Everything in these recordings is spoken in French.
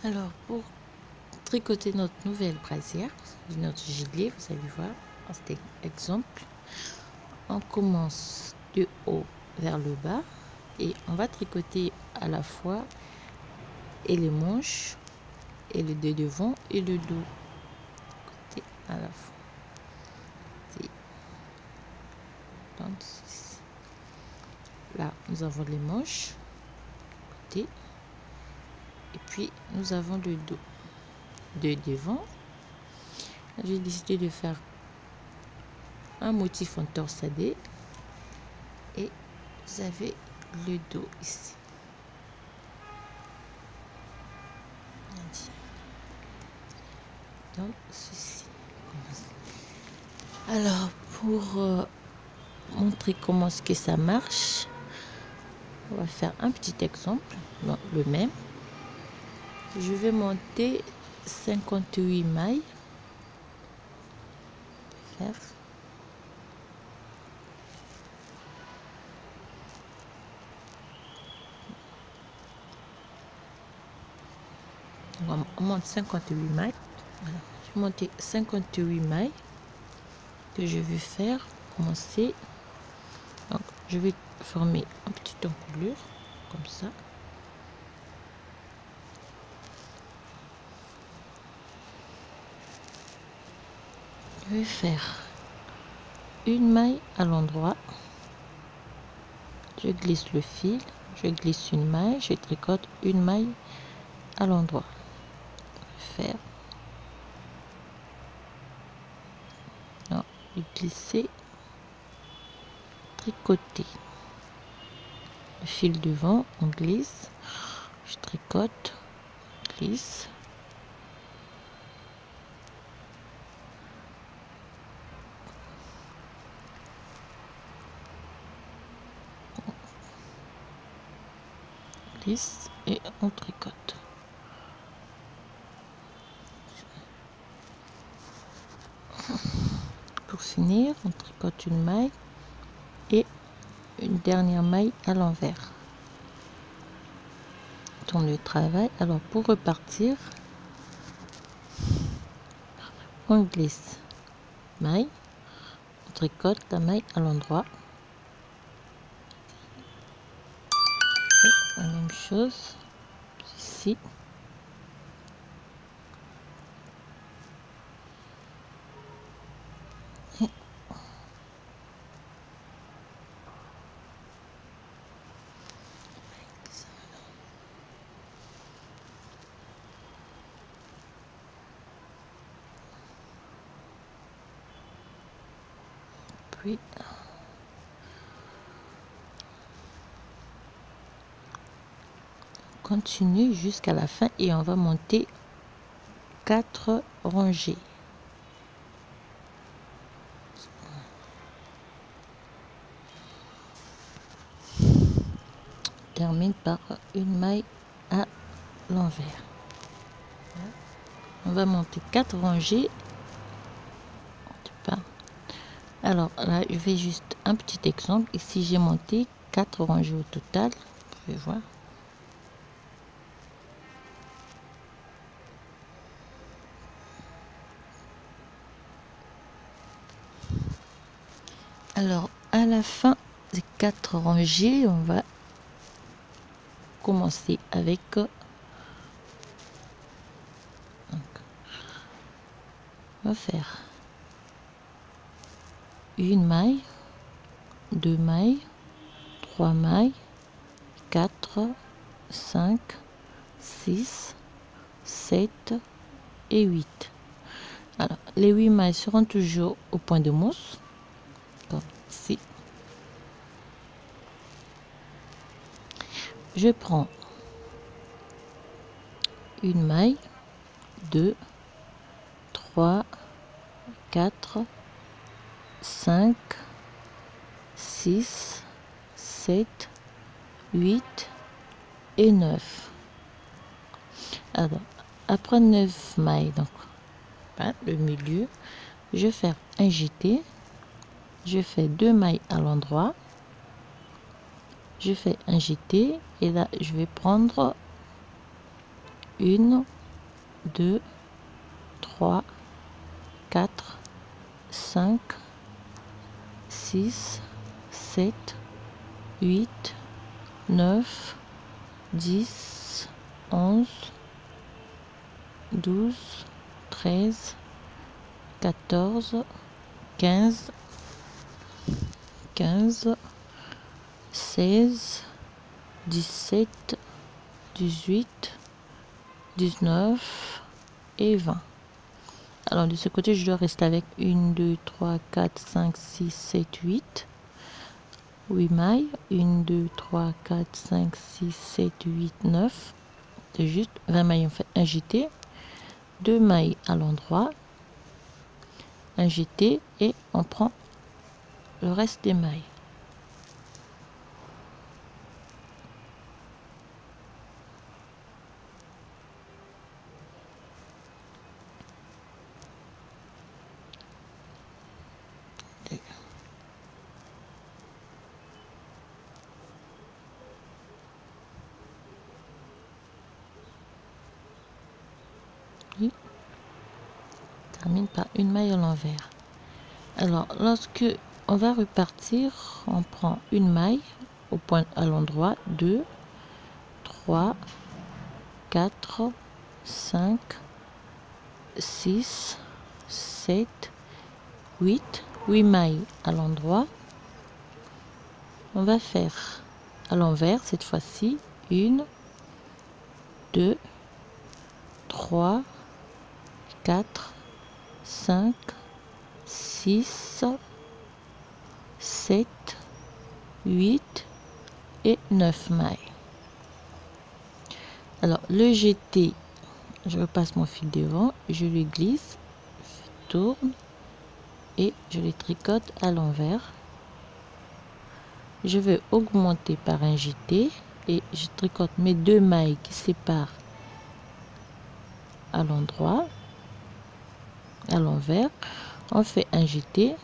Alors, pour tricoter notre nouvelle brassière, notre gilet, vous allez voir, dans cet exemple, on commence du haut vers le bas et on va tricoter à la fois et les manches et le de devant et le dos côté à la fois. Donc, là, nous avons les manches côté et puis nous avons le dos de devant. J'ai décidé de faire un motif en torsadé et vous avez le dos ici. Donc ceci. Alors pour montrer comment est-ce que ça marche, on va faire un petit exemple, le même. Je vais monter 58 mailles. Faire. On monte 58 mailles. Voilà. Je vais monter 58 mailles que je vais faire commencer. Donc je vais former un petit encolure comme ça. Je vais faire une maille à l'endroit, je glisse le fil, je glisse une maille, je tricote une maille à l'endroit. Faire, non, glisser, tricoter. Le fil devant, on glisse, je tricote, glisse. Glisse et on tricote. Pour finir, on tricote une maille et une dernière maille à l'envers. Tourne le travail. Alors pour repartir, on glisse maille, on tricote la maille à l'endroit. La même chose ici. Puis on continue jusqu'à la fin et on va monter 4 rangées. On termine par une maille à l'envers. On va monter 4 rangées. Alors là, je vais juste un petit exemple. Ici, j'ai monté 4 rangées au total. Vous pouvez voir. Alors, à la fin des 4 rangées, on va commencer avec on va faire une maille, 2 mailles, 3 mailles, 4, 5, 6, 7 et 8. Alors, les 8 mailles seront toujours au point de mousse, comme ici. Je prends une maille, 2, 3, 4, 5, 6, 7, 8 et 9. Alors, après 9 mailles, donc le milieu, je vais faire un jeté, je fais 2 mailles à l'endroit, je fais un jeté et là je vais prendre 1, 2, 3, 4, 5, 6, 7, 8, 9, 10, 11, 12, 13, 14, 15, 16, 17, 18, 19 et 20. Alors de ce côté, je dois rester avec 1, 2, 3, 4, 5, 6, 7, 8. 8 mailles. 1, 2, 3, 4, 5, 6, 7, 8, 9. C'est juste 20 mailles en fait. Un jeté. 2 mailles à l'endroit. Un jeté et on prend le reste des mailles. Oui. Termine par une maille à l'envers. Alors lorsque on va repartir, on prend une maille au point à l'endroit, 2, 3, 4, 5, 6, 7, 8 mailles à l'endroit. On va faire à l'envers cette fois-ci. 1, 2, 3, 4, 5, 6, 7, 8 et 9 mailles. Alors le jeté, je repasse mon fil devant, je le glisse, je tourne et je les tricote à l'envers. Je vais augmenter par un jeté et je tricote mes 2 mailles qui séparent à l'endroit, à l'envers. On fait un jeté,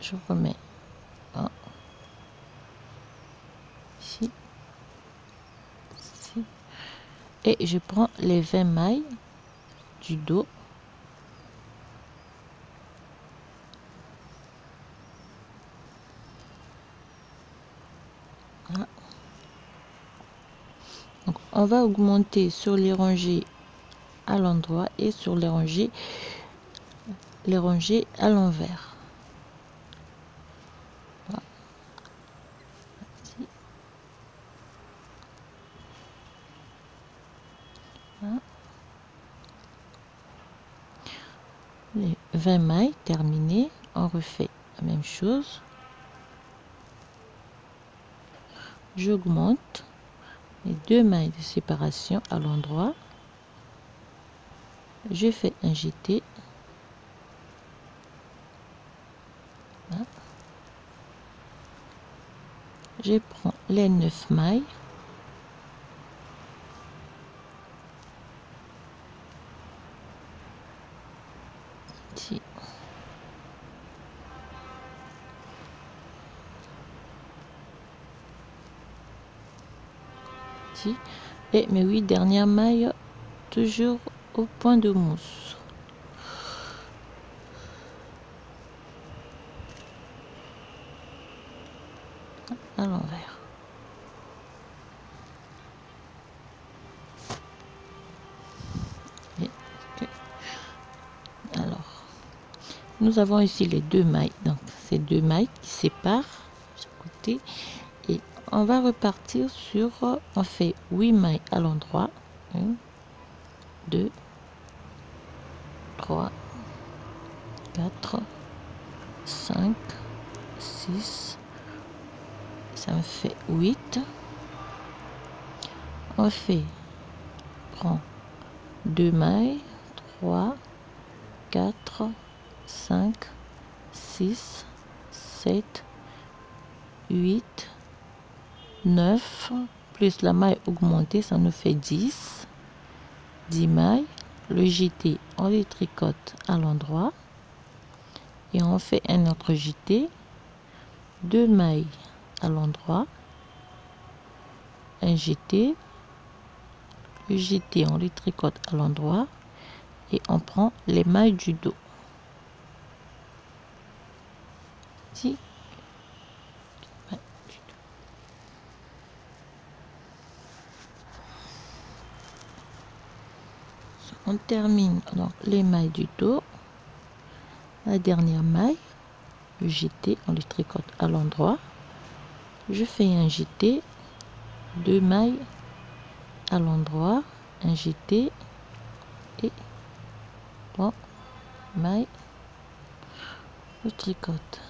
je remets ici, ici, et je prends les 20 mailles du dos. Voilà. Donc on va augmenter sur les rangées à l'endroit et sur les rangées à l'envers. Voilà. Voilà. Les 20 mailles terminées, on refait la même chose. J'augmente les 2 mailles de séparation à l'endroit. Je fais un jeté. Voilà. Je prends les 9 mailles. Ici. Ici. Et mes 8 dernières mailles toujours au point de mousse. À l'envers. Alors, nous avons ici les 2 mailles. Donc, ces 2 mailles qui séparent chaque côté. Et on va repartir sur, on fait 8 mailles à l'endroit. 1, 2, 3, 4, 5, 6, ça me fait 8. On prend 2 mailles, 3, 4, 5, 6, 7, 8, 9, plus la maille augmentée, ça nous fait 10. 10 mailles. Le jeté, on les tricote à l'endroit. Et on fait un autre jeté. 2 mailles à l'endroit. Un jeté. le jeté, on le tricote à l'endroit et on prend les mailles du dos. Ici. On termine donc les mailles du dos. La dernière maille, le jeté, on le tricote à l'endroit. Je fais un jeté, 2 mailles à l'endroit, un jeté et 3 mailles, je tricote.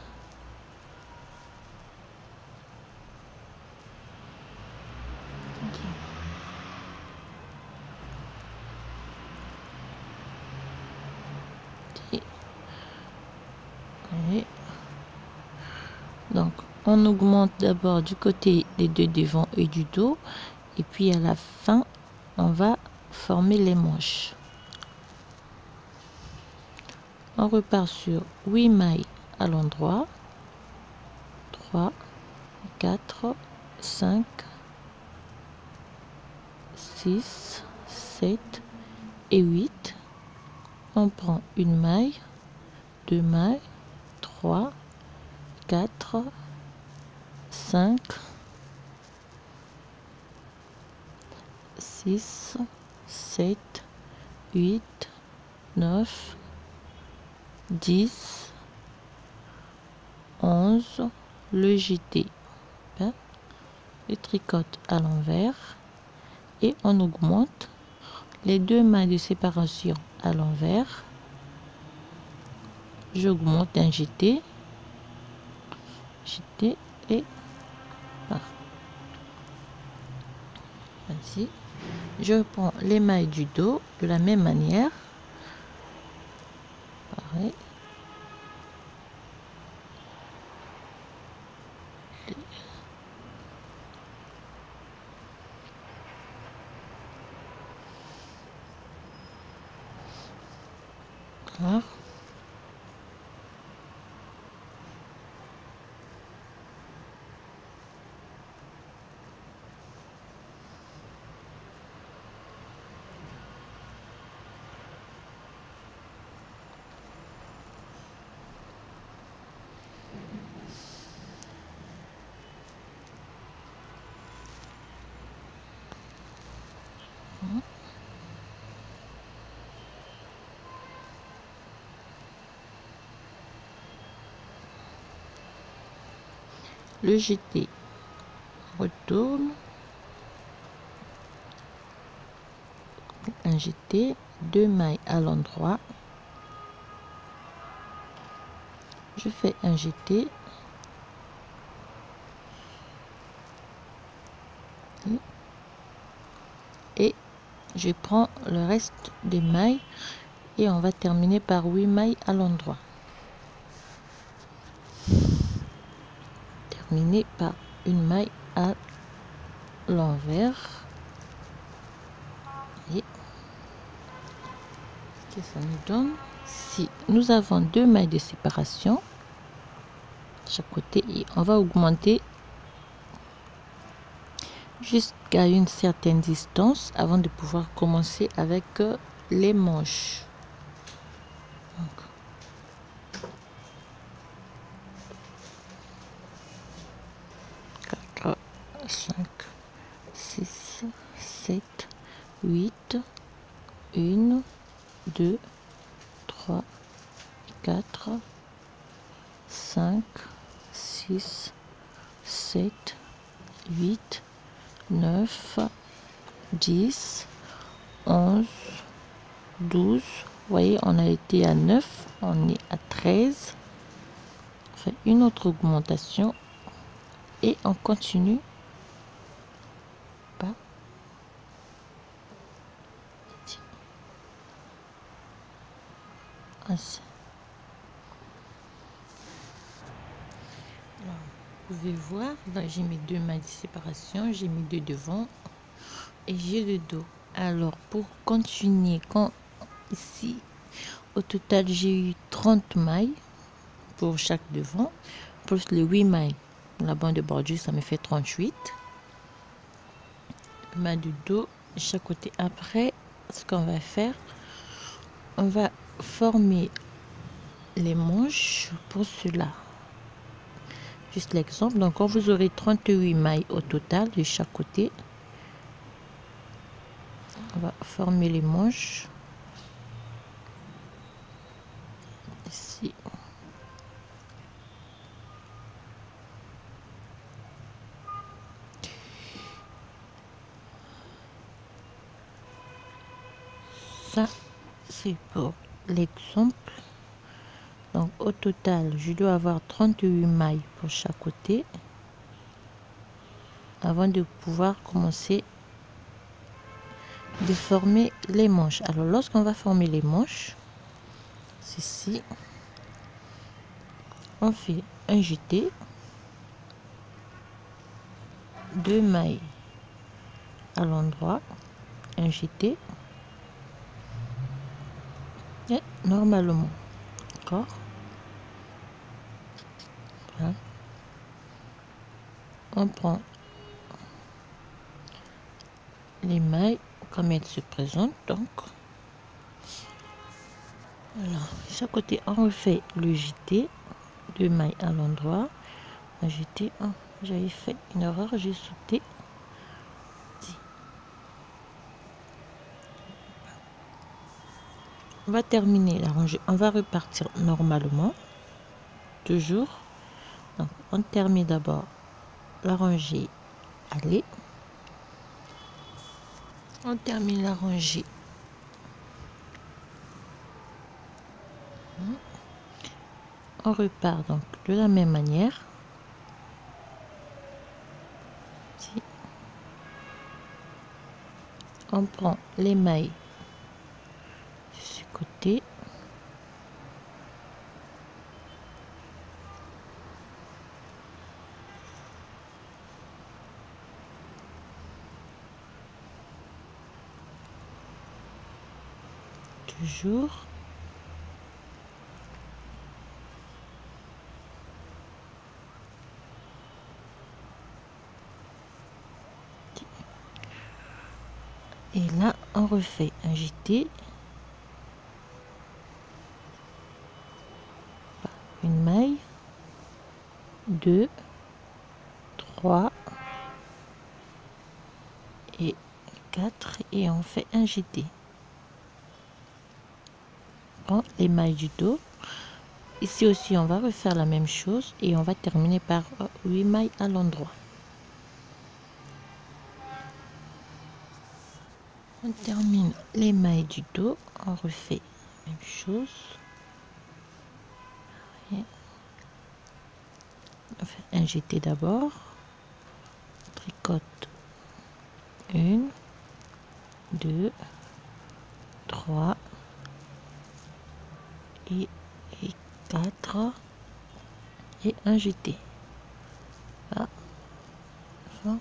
Et donc on augmente d'abord du côté des deux devants et du dos, et puis à la fin on va former les manches. On repart sur 8 mailles à l'endroit, 3, 4, 5, 6, 7 et 8. On prend une maille, 2 mailles, 3, 4, 5, 6, 7, 8, 9, 10, 11, le jeté, le tricote à l'envers et on augmente les 2 mailles de séparation à l'envers. J'augmente un jeté et ainsi. Je prends les mailles du dos de la même manière. Pareil. Voilà. Le jeté, retourne, un jeté, 2 mailles à l'endroit, je fais un jeté et je prends le reste des mailles et on va terminer par 8 mailles à l'endroit. Terminer par une maille à l'envers et ce que ça nous donne. Si nous avons 2 mailles de séparation chaque côté et on va augmenter jusqu'à une certaine distance avant de pouvoir commencer avec les manches. Donc, 4, 5, 6, 7, 8, 1, 2, 3, 4, 5, 6, 7, 8, 9, 10, 11, 12. Vous voyez, on a été à 9, on est à 13. On fait une autre augmentation et on continue par ainsi. Alors, vous pouvez voir, j'ai mes 2 mailles de séparation, j'ai mis 2 devant et j'ai le dos. Alors pour continuer, quand ici au total j'ai eu 30 mailles pour chaque devant, plus les 8 mailles. La bande de bordure, ça me fait 38. Maille du dos, de chaque côté. Après, ce qu'on va faire, on va former les manches pour cela. Juste l'exemple. Donc, quand vous aurez 38 mailles au total de chaque côté, on va former les manches ici. Ça, c'est pour l'exemple. Donc, au total, je dois avoir 38 mailles pour chaque côté avant de pouvoir commencer de former les manches. Alors, lorsqu'on va former les manches, ceci, on fait un jeté, 2 mailles à l'endroit, un jeté, et normalement, d'accord, voilà. On prend les mailles comme elles se présentent. Donc, voilà, chaque côté, on refait le jeté, 2 mailles à l'endroit, un jeté. J'avais fait une erreur, j'ai sauté. On va terminer la rangée, on va repartir normalement, toujours. Donc, on termine d'abord la rangée aller. On termine la rangée. On repart donc de la même manière. Ici. On prend les mailles de ce côté. Toujours. Et là, on refait un jeté. Une maille, 2, 3 et 4 et on fait un jeté. On prend les mailles du dos. Ici aussi, on va refaire la même chose et on va terminer par 8 mailles à l'endroit. On termine les mailles du dos, on refait la même chose. On fait un jeté d'abord, tricote 1, 2, 3 et 4 et un jeté. Là, on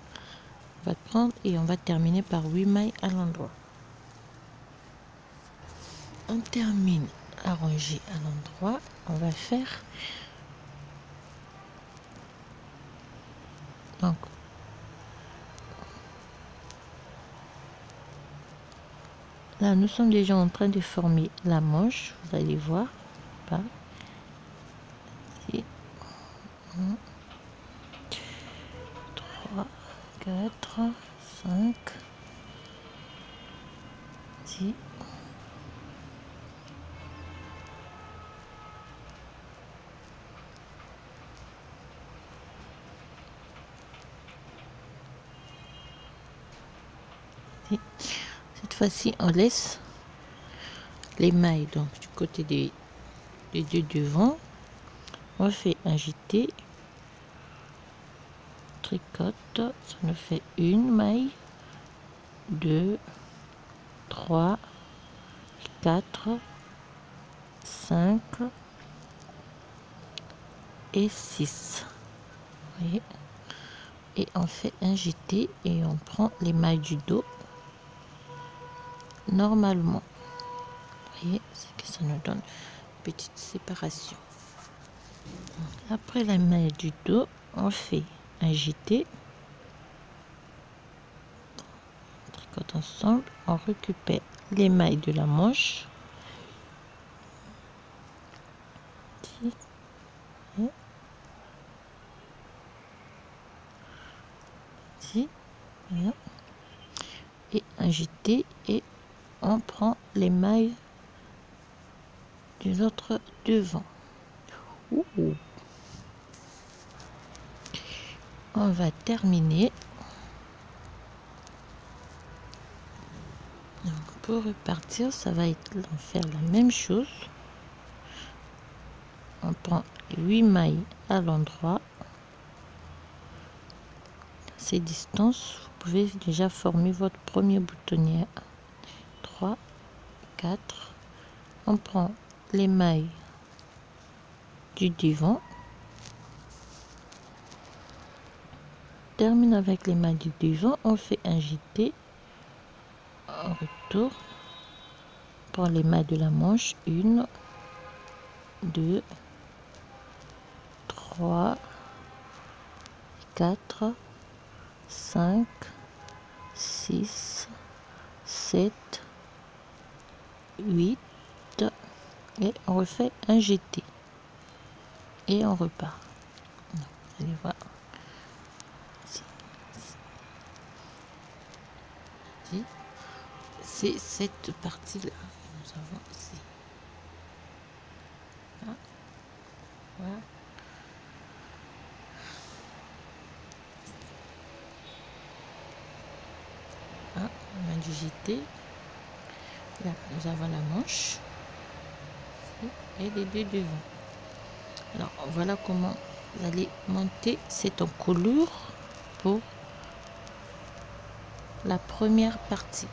va prendre et on va terminer par 8 mailles à l'endroit. On termine la rangée à l'endroit, on va faire donc là nous sommes déjà en train de former la manche, vous allez voir pas ici. 1, 3, 4, 5, 6. Cette fois-ci, on laisse les mailles donc du côté des deux devant. On fait un jeté, tricote, ça nous fait une maille, 2, 3, 4, 5 et 6. Vous voyez? Et on fait un jeté et on prend les mailles du dos normalement. Vous voyez, c'est que ça nous donne une petite séparation. Après la maille du dos, on fait un jeté, tricote ensemble, on récupère les mailles de la manche. Voilà. Et agiter, et on prend les mailles de notre devant. On va terminer. Donc pour repartir, ça va être faire la même chose. On prend 8 mailles à l'endroit. Ces distances, vous pouvez déjà former votre premier boutonnière. 3, 4. On prend les mailles du devant. Termine avec les mailles du devant. On fait un jeté. On retourne. On prend les mailles de la manche. 1, 2, 3, 4, 5, 6, 7, 8, et on refait un jeté et on repart. Vous allez voir, c'est cette partie là nous avons ici. Voilà. On a du jeté. Là nous avons la manche et les deux devant. Alors voilà comment vous allez monter cette encolure pour la première partie.